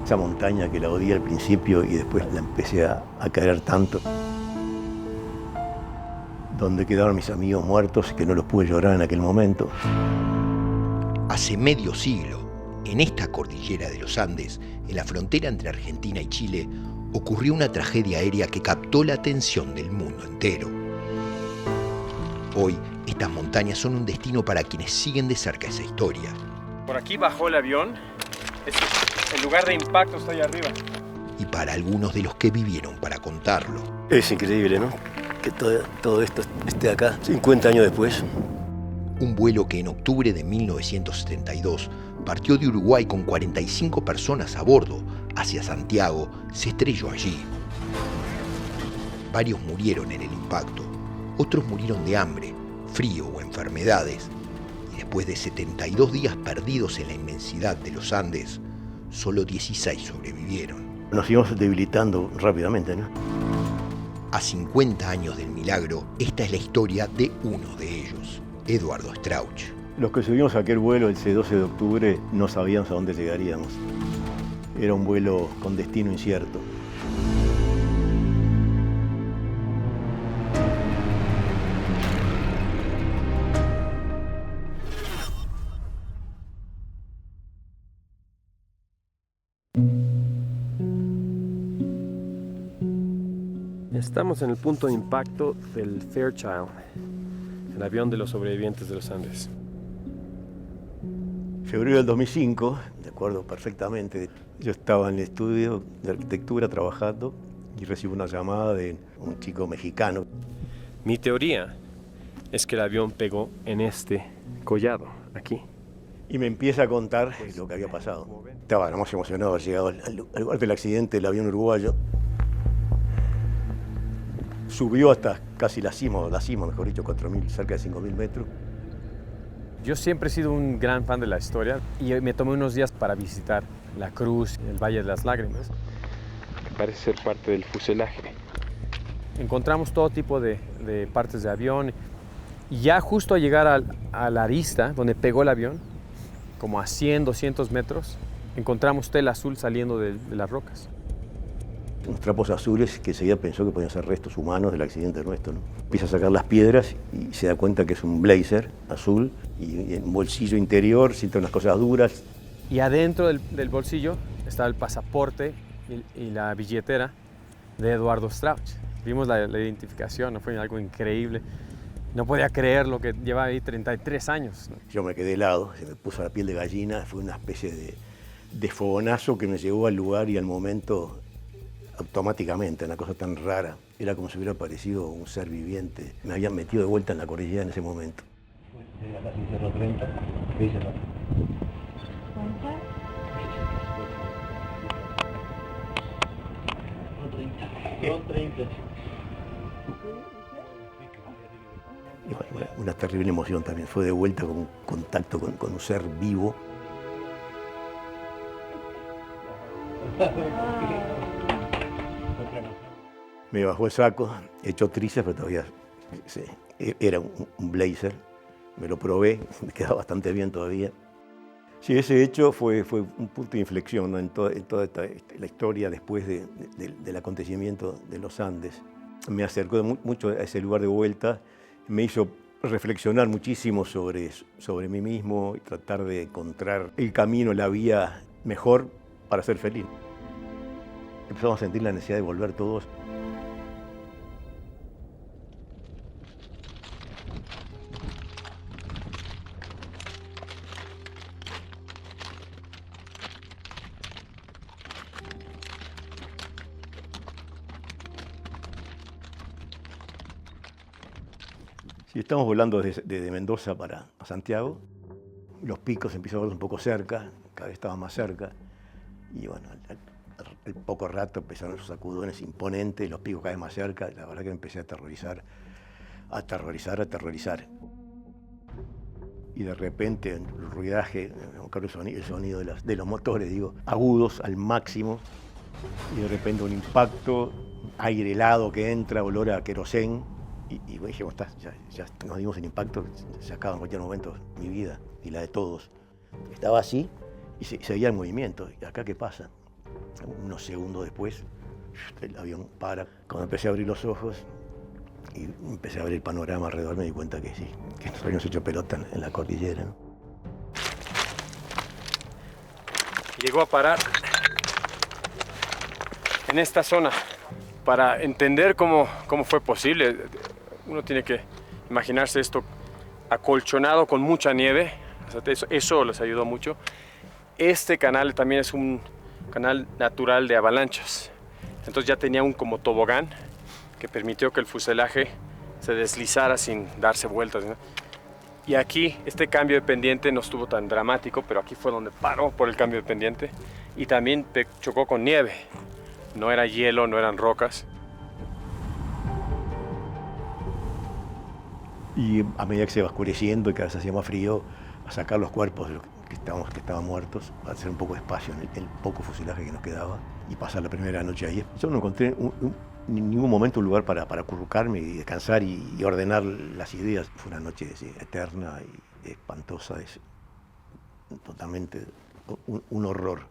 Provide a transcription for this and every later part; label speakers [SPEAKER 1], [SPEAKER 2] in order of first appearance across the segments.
[SPEAKER 1] Esa montaña que la odié al principio y después la empecé a querer tanto. Donde quedaron mis amigos muertos que no los pude llorar en aquel momento.
[SPEAKER 2] Hace medio siglo, en esta cordillera de los Andes, en la frontera entre Argentina y Chile, ocurrió una tragedia aérea que captó la atención del mundo entero. Hoy, estas montañas son un destino para quienes siguen de cerca esa historia.
[SPEAKER 3] Por aquí bajó el avión. El lugar de impacto está ahí arriba.
[SPEAKER 2] Y para algunos de los que vivieron para contarlo.
[SPEAKER 1] Es increíble, ¿no? Que todo esto esté acá 50 años después.
[SPEAKER 2] Un vuelo que en octubre de 1972 partió de Uruguay con 45 personas a bordo hacia Santiago, se estrelló allí. Varios murieron en el impacto, otros murieron de hambre, frío o enfermedades. Y después de 72 días perdidos en la inmensidad de los Andes, solo 16 sobrevivieron.
[SPEAKER 1] Nos íbamos debilitando rápidamente, ¿no?
[SPEAKER 2] A 50 años del milagro, esta es la historia de uno de ellos, Eduardo Strauch.
[SPEAKER 1] Los que subimos a aquel vuelo ese 12 de octubre no sabíamos a dónde llegaríamos. Era un vuelo con destino incierto.
[SPEAKER 3] Estamos en el punto de impacto del Fairchild, el avión de los sobrevivientes de los Andes.
[SPEAKER 1] Febrero del 2005, de acuerdo perfectamente, yo estaba en el estudio de arquitectura trabajando y recibo una llamada de un chico mexicano.
[SPEAKER 3] Mi teoría es que el avión pegó en este collado, aquí.
[SPEAKER 1] Y me empieza a contar lo que había pasado. Estaba más emocionado de haber llegado al lugar del accidente del avión uruguayo. Subió hasta casi la cima, mejor dicho, 4.000, cerca de 5.000 metros.
[SPEAKER 3] Yo siempre he sido un gran fan de la historia y me tomé unos días para visitar la cruz, el Valle de las Lágrimas. Parece ser parte del fuselaje. Encontramos todo tipo de partes de avión y ya justo al llegar a la arista donde pegó el avión, como a 100, 200 metros, encontramos tela azul saliendo de las rocas.
[SPEAKER 1] Unos trapos azules que enseguida pensó que podían ser restos humanos del accidente nuestro, ¿no? Empieza a sacar las piedras y se da cuenta que es un blazer azul y en un bolsillo interior siente unas cosas duras.
[SPEAKER 3] Y adentro del bolsillo estaba el pasaporte y la billetera de Eduardo Strauch. Vimos la identificación, ¿no? Fue algo increíble. No podía creer lo que llevaba ahí 33 años, ¿no?
[SPEAKER 1] Yo me quedé helado, se me puso la piel de gallina, fue una especie de fogonazo que me llevó al lugar y al momento automáticamente, una cosa tan rara. Era como si hubiera aparecido un ser viviente. Me habían metido de vuelta en la cordillera en ese momento. Acá sí, Cerro 30, ¿qué dice acá? Cerro 30. Y bueno, una terrible emoción también. Fue de vuelta con contacto con un ser vivo. Me bajó el saco, echó trizas, pero todavía sí, era un blazer. Me lo probé, me quedaba bastante bien todavía. Sí, ese hecho fue un punto de inflexión, ¿no? en toda la historia después del acontecimiento de los Andes. Me acercó mucho a ese lugar de vuelta, me hizo reflexionar muchísimo sobre mí mismo y tratar de encontrar el camino, la vía mejor para ser feliz. Empezamos a sentir la necesidad de volver todos. Si estamos volando desde Mendoza para Santiago, los picos empiezan a verse un poco cerca, cada vez estaban más cerca, y bueno, al poco rato empezaron esos sacudones imponentes, los picos cada vez más cerca, la verdad que me empecé a aterrorizar. Y de repente el ruidaje, el sonido de los motores, agudos al máximo, y de repente un impacto, aire helado que entra, olor a querosén. Y dijimos, ya nos dimos el impacto, se acaba en cualquier momento mi vida y la de todos. Estaba así y seguía el movimiento. ¿Y acá qué pasa? Unos segundos después, el avión para. Cuando empecé a abrir los ojos y empecé a ver el panorama alrededor, me di cuenta que sí, que nos habíamos hecho pelota en la cordillera, ¿no?
[SPEAKER 3] Llegó a parar en esta zona. Para entender cómo fue posible, uno tiene que imaginarse esto acolchonado con mucha nieve. O sea, eso les ayudó mucho. Este canal también es un canal natural de avalanchas. Entonces ya tenía un como tobogán que permitió que el fuselaje se deslizara sin darse vueltas, ¿no? Y aquí este cambio de pendiente no estuvo tan dramático, pero aquí fue donde paró por el cambio de pendiente. Y también chocó con nieve. No era hielo, no eran rocas.
[SPEAKER 1] Y a medida que se iba oscureciendo y cada vez hacía más frío, a sacar los cuerpos de los que estaban muertos, a hacer un poco de espacio en el poco fuselaje que nos quedaba y pasar la primera noche ahí. Yo no encontré en ningún momento un lugar para acurrucarme y descansar y ordenar las ideas. Fue una noche eterna y espantosa, totalmente un horror.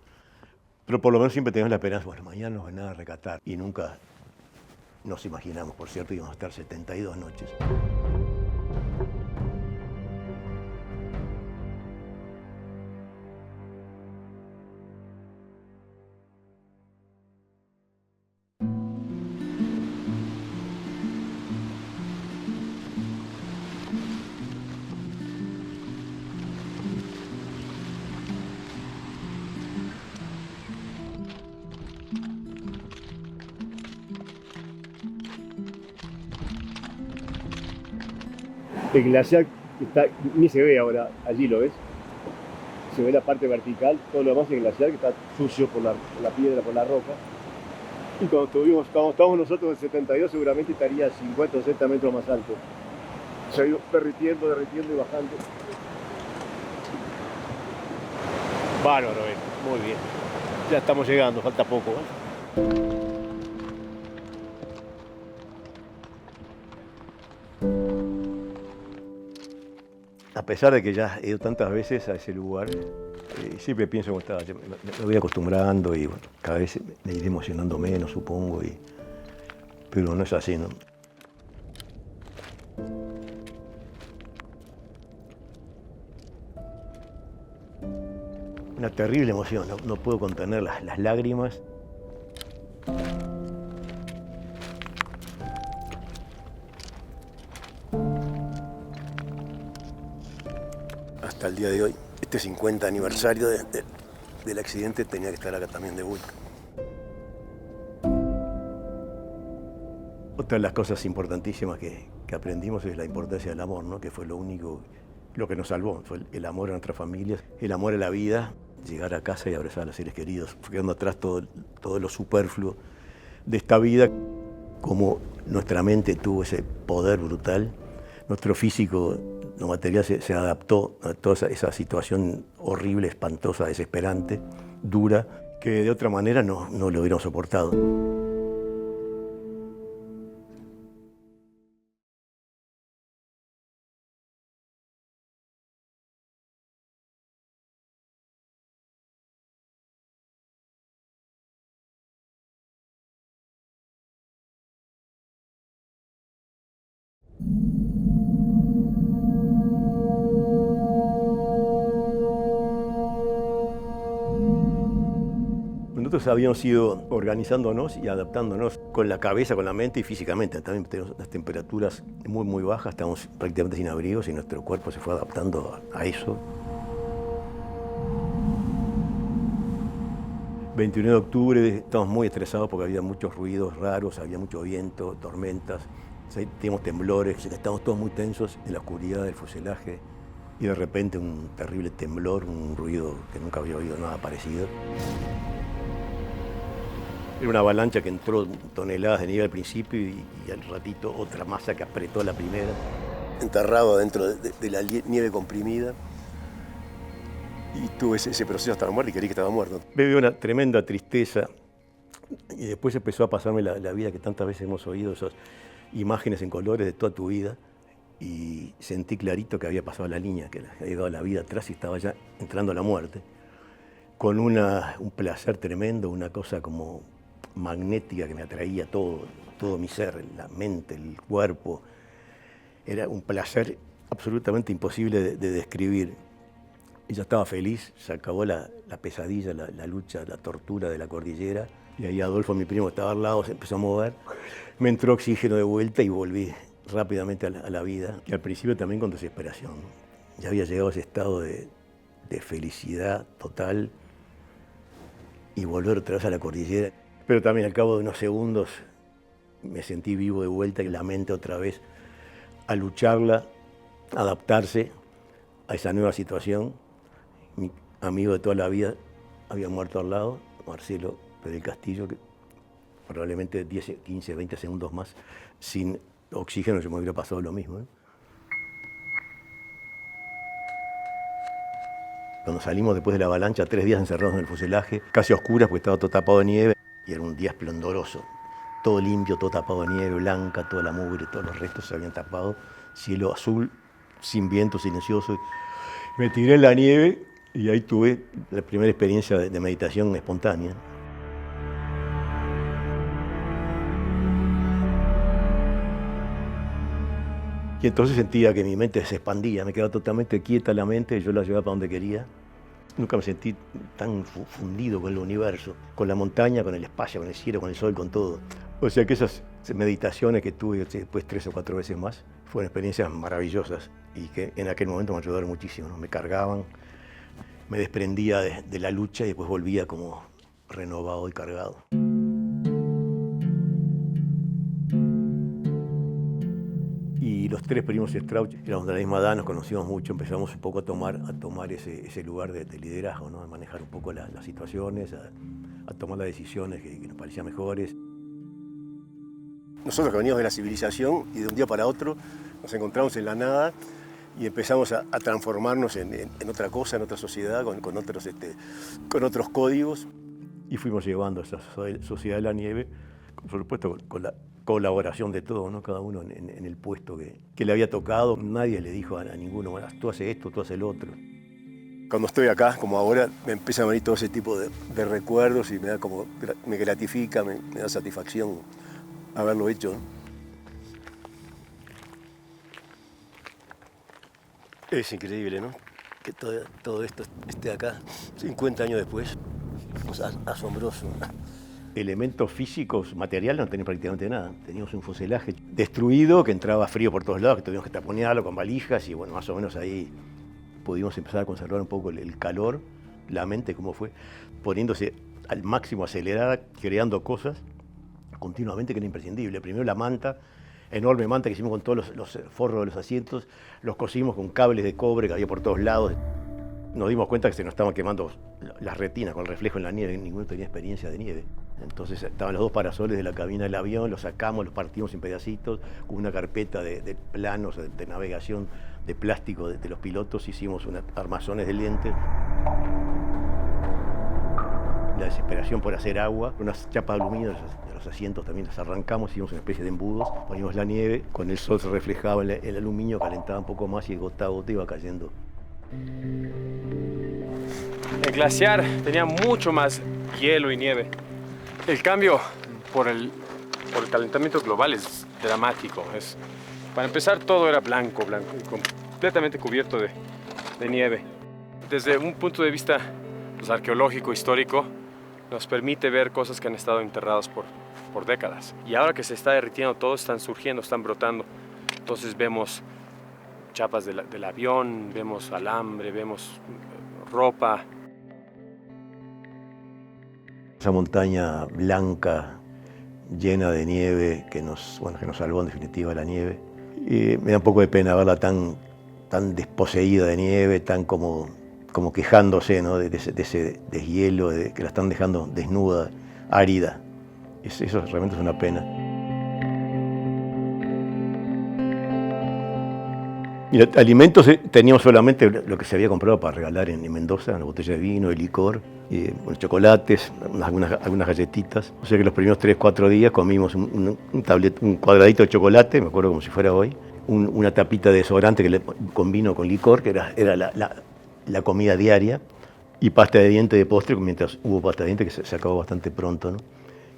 [SPEAKER 1] Pero por lo menos siempre tenemos la esperanza, bueno, mañana nos van a rescatar. Y nunca nos imaginamos, por cierto, íbamos a estar 72 noches.
[SPEAKER 4] El glaciar ni se ve ahora, allí lo ves, se ve la parte vertical, todo lo demás es el glaciar que está sucio por la piedra, por la roca. Y cuando estábamos nosotros en 72 seguramente estaría 50 o 60 metros más alto. Se ha ido derritiendo y bajando. Bárbaro, muy bien. Ya estamos llegando, falta poco, ¿eh?
[SPEAKER 1] A pesar de que ya he ido tantas veces a ese lugar, siempre pienso cómo estaba. Me voy acostumbrando y bueno, cada vez me iré emocionando menos, supongo, pero no es así, ¿no? Una terrible emoción, no puedo contener las lágrimas. Hasta el día de hoy, este 50 aniversario del accidente tenía que estar acá también de vuelta. Otra de las cosas importantísimas que aprendimos es la importancia del amor, ¿no? Que fue lo que nos salvó, fue el amor a nuestras familias, el amor a la vida, llegar a casa y abrazar a los seres queridos, quedando atrás todo lo superfluo de esta vida, como nuestra mente tuvo ese poder brutal, nuestro físico, lo material se adaptó a toda esa situación horrible, espantosa, desesperante, dura, que de otra manera no lo hubiéramos soportado. Nosotros habíamos ido organizándonos y adaptándonos con la cabeza, con la mente y físicamente. También tenemos unas temperaturas muy bajas, estamos prácticamente sin abrigos y nuestro cuerpo se fue adaptando a eso. 21 de octubre estábamos muy estresados porque había muchos ruidos raros, había mucho viento, tormentas, teníamos temblores, estábamos todos muy tensos en la oscuridad del fuselaje y de repente un terrible temblor, un ruido que nunca había oído nada parecido. Era una avalancha que entró toneladas de nieve al principio y al ratito otra masa que apretó la primera, enterrado dentro de la nieve comprimida. Y tuve ese proceso hasta la muerte y creí que estaba muerto. Me dio una tremenda tristeza y después empezó a pasarme la vida que tantas veces hemos oído, esas imágenes en colores de toda tu vida. Y sentí clarito que había pasado la línea, que había llegado a la vida atrás y estaba ya entrando a la muerte. con un placer tremendo, una cosa como magnética que me atraía todo mi ser, la mente, el cuerpo. Era un placer absolutamente imposible de describir. Y yo estaba feliz, se acabó la pesadilla, la lucha, la tortura de la cordillera. Y ahí Adolfo, mi primo, estaba al lado, se empezó a mover. Me entró oxígeno de vuelta y volví rápidamente a la vida. Y al principio también con desesperación. Ya había llegado a ese estado de felicidad total y volver otra vez a la cordillera. Pero también al cabo de unos segundos me sentí vivo de vuelta y la mente otra vez a lucharla, a adaptarse a esa nueva situación. Mi amigo de toda la vida había muerto al lado, Marcelo del Castillo, que probablemente 10, 15, 20 segundos más sin oxígeno se me hubiera pasado lo mismo, ¿eh? Cuando salimos después de la avalancha, 3 días encerrados en el fuselaje, casi a oscuras porque estaba todo tapado de nieve, y era un día esplendoroso, todo limpio, todo tapado de nieve blanca, toda la mugre, todos los restos se habían tapado, cielo azul, sin viento, silencioso. Me tiré en la nieve y ahí tuve la primera experiencia de meditación espontánea. Y entonces sentía que mi mente se expandía, me quedaba totalmente quieta la mente, yo la llevaba para donde quería. Nunca me sentí tan fundido con el universo, con la montaña, con el espacio, con el cielo, con el sol, con todo. O sea que esas meditaciones que tuve después 3 o 4 veces más fueron experiencias maravillosas y que en aquel momento me ayudaron muchísimo, ¿no? Me cargaban, me desprendía de la lucha y después volvía como renovado y cargado. Y los 3 primos Strauch éramos de la misma edad, nos conocíamos mucho, empezamos un poco a tomar ese lugar de liderazgo, ¿no? A manejar un poco las situaciones, a tomar las decisiones que nos parecían mejores. Nosotros que veníamos de la civilización y de un día para otro nos encontramos en la nada y empezamos a transformarnos en otra cosa, en otra sociedad, con otros códigos. Y fuimos llevando esa sociedad de la nieve, por supuesto con la colaboración de todos, ¿no? Cada uno en el puesto que le había tocado. Nadie le dijo a ninguno, bueno, tú haces esto, tú haces lo otro. Cuando estoy acá, como ahora, me empieza a venir todo ese tipo de recuerdos y me gratifica, me da satisfacción haberlo hecho, ¿no? Es increíble, ¿no? Que todo esto esté acá 50 años después. Es asombroso. Elementos físicos, materiales, no teníamos prácticamente nada. Teníamos un fuselaje destruido que entraba frío por todos lados, que tuvimos que taponearlo con valijas y bueno, más o menos ahí pudimos empezar a conservar un poco el calor, la mente cómo fue, poniéndose al máximo acelerada, creando cosas continuamente que era imprescindible. Primero la manta, enorme manta que hicimos con todos los forros de los asientos, los cosimos con cables de cobre que había por todos lados. Nos dimos cuenta que se nos estaban quemando las retinas con el reflejo en la nieve, ninguno tenía experiencia de nieve. Entonces estaban los 2 parasoles de la cabina del avión, los sacamos, los partimos en pedacitos, con una carpeta de planos de navegación de plástico de los pilotos, hicimos unos armazones de lentes. La desesperación por hacer agua, unas chapas de aluminio de los asientos también las arrancamos, hicimos una especie de embudos, poníamos la nieve, con el sol se reflejaba el aluminio, calentaba un poco más y gota a gota iba cayendo.
[SPEAKER 3] El glaciar tenía mucho más hielo y nieve. El cambio por el calentamiento global es dramático. Para empezar, todo era blanco, completamente cubierto de nieve. Desde un punto de vista arqueológico, histórico, nos permite ver cosas que han estado enterradas por décadas. Y ahora que se está derritiendo, todos están surgiendo, están brotando. Entonces vemos chapas del avión, vemos alambre, vemos ropa.
[SPEAKER 1] Esa montaña blanca, llena de nieve, que nos salvó en definitiva la nieve. Y me da un poco de pena verla tan desposeída de nieve, tan como quejándose, ¿no? de ese deshielo, que la están dejando desnuda, árida. Eso realmente es una pena. Mira, alimentos teníamos solamente lo que se había comprado para regalar en Mendoza, una botella de vino, de licor, chocolates, algunas galletitas. O sea que los primeros 3 o 4 días comimos un cuadradito de chocolate, me acuerdo como si fuera hoy, una tapita de desodorante con vino con licor, que era la comida diaria, Y pasta de diente de postre, mientras hubo pasta de diente que se acabó bastante pronto, ¿no?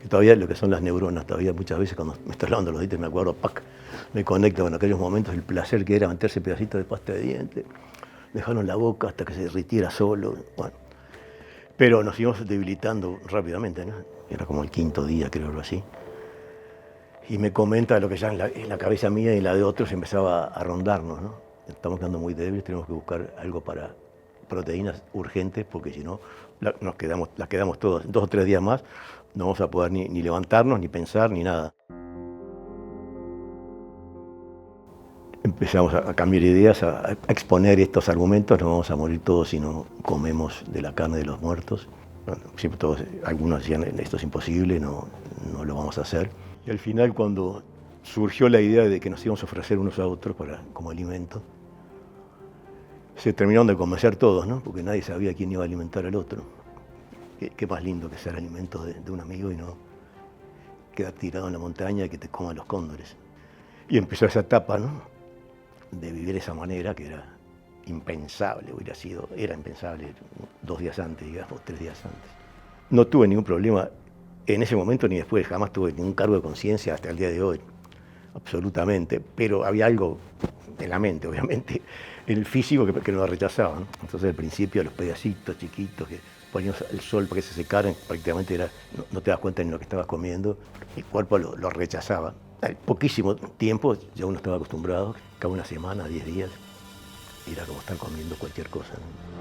[SPEAKER 1] Que todavía lo que son las neuronas, todavía muchas veces cuando me estoy lavando los dientes me acuerdo, ¡pac!, me conecto con aquellos momentos, el placer que era meterse pedacitos de pasta de diente, dejarlo en la boca hasta que se derritiera solo, bueno. Pero nos íbamos debilitando rápidamente, ¿no? Era como el quinto día, creo, algo así. Y me comenta lo que ya en la cabeza mía y la de otros empezaba a rondarnos, ¿no? Estamos quedando muy débiles, tenemos que buscar algo para proteínas urgentes, porque si no, las quedamos todas. 2 o 3 días más no vamos a poder ni levantarnos, ni pensar, ni nada. Empezamos a cambiar ideas, a exponer estos argumentos. No vamos a morir todos si no comemos de la carne de los muertos. Bueno, siempre algunos decían, esto es imposible, no lo vamos a hacer. Y al final, cuando surgió la idea de que nos íbamos a ofrecer unos a otros como alimento, se terminaron de convencer todos, ¿no? Porque nadie sabía quién iba a alimentar al otro. Qué más lindo que ser alimento de un amigo y no quedar tirado en la montaña y que te coman los cóndores. Y empezó esa etapa, ¿no?, de vivir de esa manera, que era impensable, era impensable 2 días antes, digamos, 3 días antes. No tuve ningún problema en ese momento ni después, jamás tuve ningún cargo de conciencia hasta el día de hoy, absolutamente, pero había algo en la mente, obviamente, en el físico que nos rechazaba, ¿no? Entonces al principio los pedacitos chiquitos que poníamos al sol para que se secaran, prácticamente no te das cuenta ni lo que estabas comiendo, el cuerpo lo rechazaba. Al poquísimo tiempo ya uno estaba acostumbrado, cada una semana, 10 días, era como estar comiendo cualquier cosa, ¿no?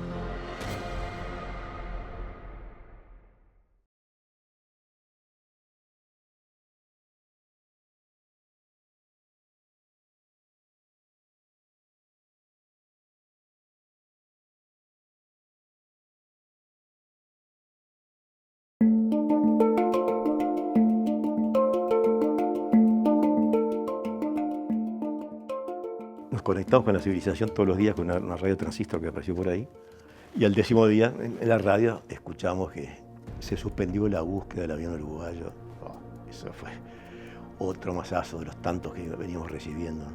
[SPEAKER 1] Nos conectamos con la civilización todos los días con una radio transistor que apareció por ahí. Y al 10.º día, en la radio, escuchamos que se suspendió la búsqueda del avión uruguayo. Oh, eso fue otro masazo de los tantos que veníamos recibiendo, ¿no?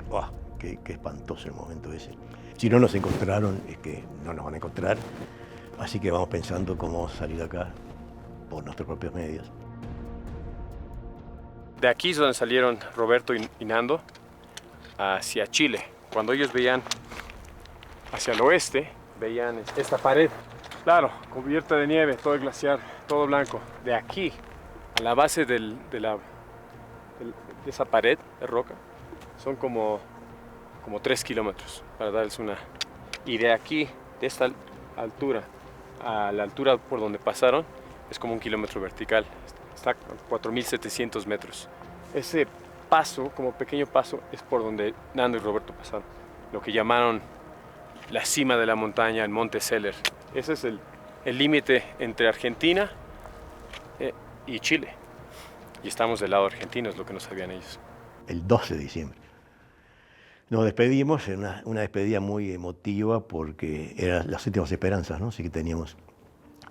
[SPEAKER 1] Oh, qué espantoso el momento ese. Si no nos encontraron, es que no nos van a encontrar. Así que vamos pensando cómo salir de acá por nuestros propios medios.
[SPEAKER 3] De aquí es donde salieron Roberto y Nando hacia Chile. Cuando ellos veían hacia el oeste, veían esta pared, claro, cubierta de nieve, todo el glaciar, todo blanco. De aquí a la base de esa pared de roca son como 3 kilómetros, para darles una. Y de aquí, de esta altura a la altura por donde pasaron, es como 1 kilómetro vertical. Está a 4.700 metros. Ese paso, como pequeño paso, es por donde Nando y Roberto pasaron. Lo que llamaron la cima de la montaña, el Monte Seller. Ese es el límite entre Argentina y Chile. Y estamos del lado argentino, es lo que no sabían ellos.
[SPEAKER 1] El 12 de diciembre. Nos despedimos en una despedida muy emotiva porque eran las últimas esperanzas, ¿no? Así que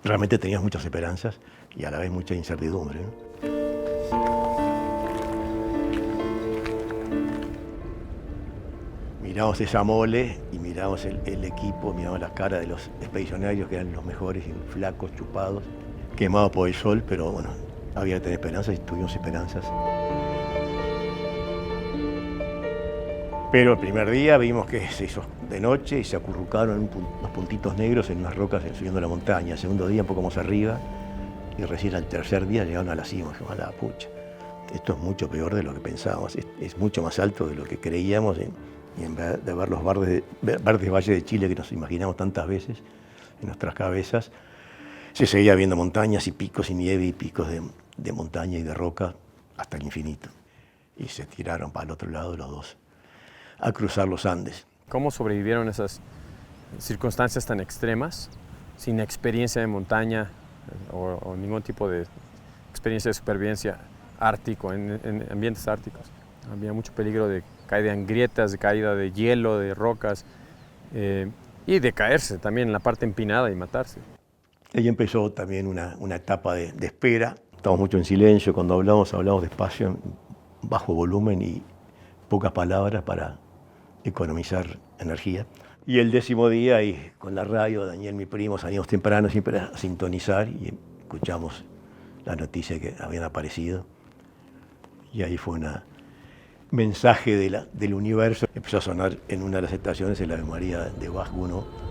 [SPEAKER 1] realmente teníamos muchas esperanzas y a la vez mucha incertidumbre, ¿no? Miramos esa mole y miramos el equipo, miramos las caras de los expedicionarios que eran los mejores, flacos, chupados, quemados por el sol, pero bueno, había que tener esperanzas y tuvimos esperanzas. Pero el primer día vimos que se hizo de noche y se acurrucaron unos puntitos negros en unas rocas subiendo la montaña. El segundo día un poco más arriba y recién al tercer día llegaron a la cima. Dijimos, a la pucha, esto es mucho peor de lo que pensábamos, es mucho más alto de lo que creíamos y en vez de ver los verdes valles de Chile que nos imaginamos tantas veces en nuestras cabezas, se seguía viendo montañas y picos y nieve y picos de montaña y de roca hasta el infinito. Y se tiraron para el otro lado los dos a cruzar los Andes.
[SPEAKER 3] ¿Cómo sobrevivieron esas circunstancias tan extremas, sin experiencia de montaña o ningún tipo de experiencia de supervivencia ártico, en ambientes árticos? Había mucho peligro de caída en grietas, de caída de hielo, de rocas, y de caerse también en la parte empinada y matarse.
[SPEAKER 1] Ahí empezó también una etapa de espera. Estábamos mucho en silencio, cuando hablamos despacio, en bajo volumen y pocas palabras para economizar energía. Y el 10º día, ahí con la radio, Daniel, mi primo, salimos temprano siempre a sintonizar y escuchamos la noticia que habían aparecido. Y ahí fue un mensaje del universo. Empezó a sonar en una de las estaciones el Ave María de Bach 1.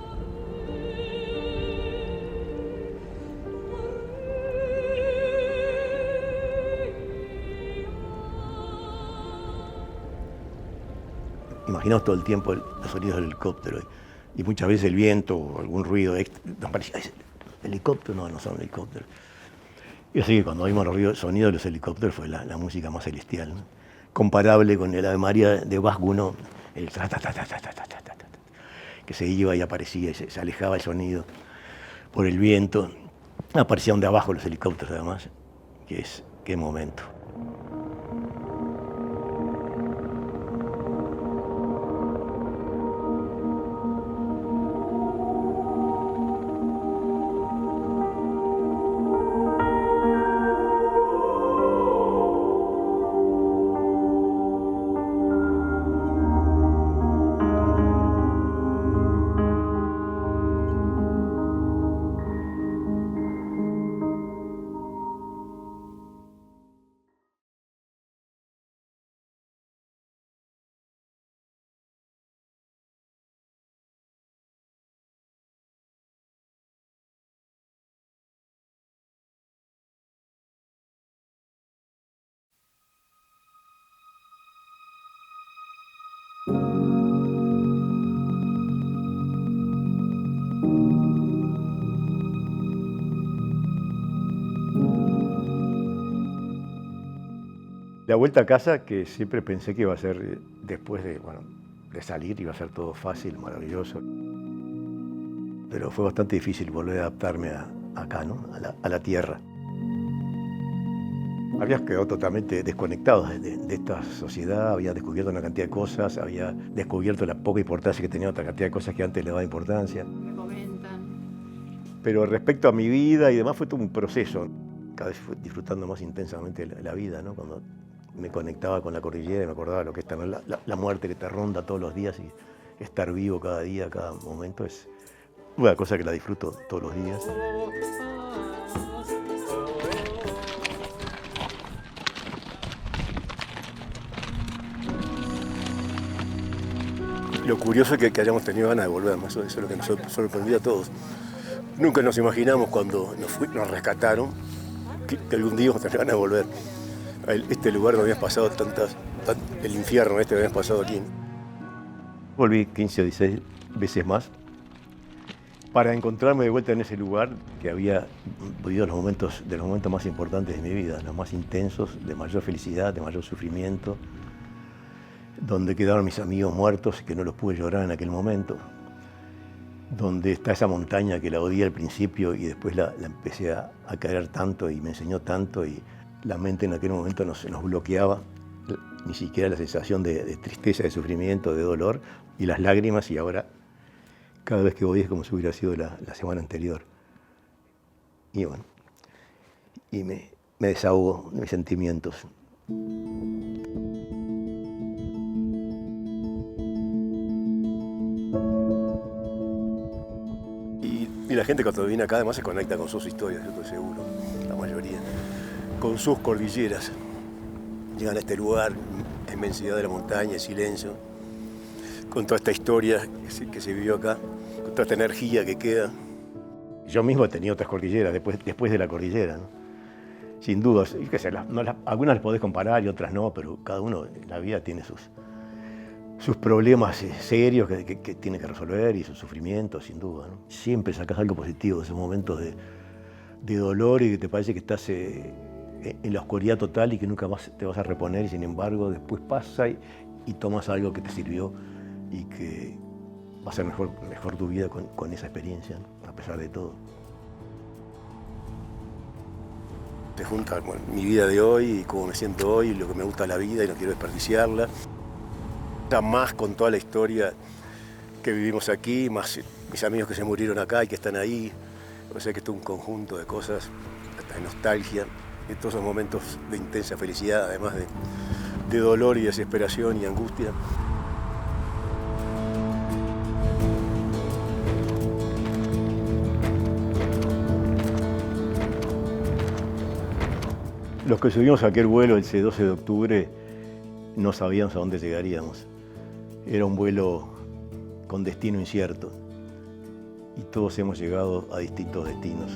[SPEAKER 1] Imaginamos todo el tiempo los sonidos del helicóptero y muchas veces el viento o algún ruido extra. Nos parecía, helicóptero, no son helicópteros. Y así que cuando oímos los sonidos de los helicópteros fue la música más celestial, ¿no? Comparable con el Ave María de Bach 1, el que se iba y aparecía y se alejaba el sonido por el viento. Aparecían de abajo los helicópteros además, qué momento. La vuelta a casa, que siempre pensé que iba a ser después de salir, iba a ser todo fácil, maravilloso. Pero fue bastante difícil volver a adaptarme acá, ¿no? a la tierra. Había quedado totalmente desconectado de esta sociedad, había descubierto una cantidad de cosas, había descubierto la poca importancia que tenía otra cantidad de cosas que antes le daba importancia.
[SPEAKER 5] Me comentan.
[SPEAKER 1] Pero respecto a mi vida y demás fue todo un proceso. Cada vez fui disfrutando más intensamente la vida, ¿no? Cuando me conectaba con la cordillera y me acordaba lo que es la muerte que te ronda todos los días y estar vivo cada día, cada momento, es una cosa que la disfruto todos los días. Lo curioso es que hayamos tenido ganas de volver, eso es lo que nos sorprendió a todos. Nunca nos imaginamos cuando nos rescataron que algún día íbamos a tener ganas de volver. Este lugar donde habías pasado el infierno que habías pasado aquí. Volví 15 o 16 veces más para encontrarme de vuelta en ese lugar que había vivido los momentos más importantes de mi vida, los más intensos, de mayor felicidad, de mayor sufrimiento, donde quedaron mis amigos muertos que no los pude llorar en aquel momento, donde está esa montaña que la odié al principio y después la empecé a querer tanto y me enseñó tanto y la mente en aquel momento nos bloqueaba, ni siquiera la sensación de tristeza, de sufrimiento, de dolor y las lágrimas, y ahora cada vez que voy es como si hubiera sido la semana anterior. Y bueno, y me desahogo de mis sentimientos. Y la gente cuando viene acá además se conecta con sus historias, yo estoy seguro, la mayoría, con sus cordilleras. Llegan a este lugar, la inmensidad de la montaña, el silencio, con toda esta historia que se vivió acá, con toda esta energía que queda. Yo mismo he tenido otras cordilleras después de la cordillera, ¿no? Sin dudas, algunas las podés comparar y otras no, pero cada uno en la vida tiene sus problemas serios que tiene que resolver y sus sufrimientos, sin duda, ¿no? Siempre sacas algo positivo de esos momentos de dolor y que te parece que estás en la oscuridad total y que nunca más te vas a reponer, y sin embargo después pasa y tomas algo que te sirvió y que va a ser mejor tu vida con esa experiencia, ¿no? A pesar de todo. Se junta mi vida de hoy y cómo me siento hoy, y lo que me gusta de la vida y no quiero desperdiciarla. Más con toda la historia que vivimos aquí, más mis amigos que se murieron acá y que están ahí. O sea que esto es un conjunto de cosas, hasta de nostalgia, de todos esos momentos de intensa felicidad, además de dolor y desesperación y angustia. Los que subimos a aquel vuelo ese 12 de octubre no sabíamos a dónde llegaríamos. Era un vuelo con destino incierto y todos hemos llegado a distintos destinos.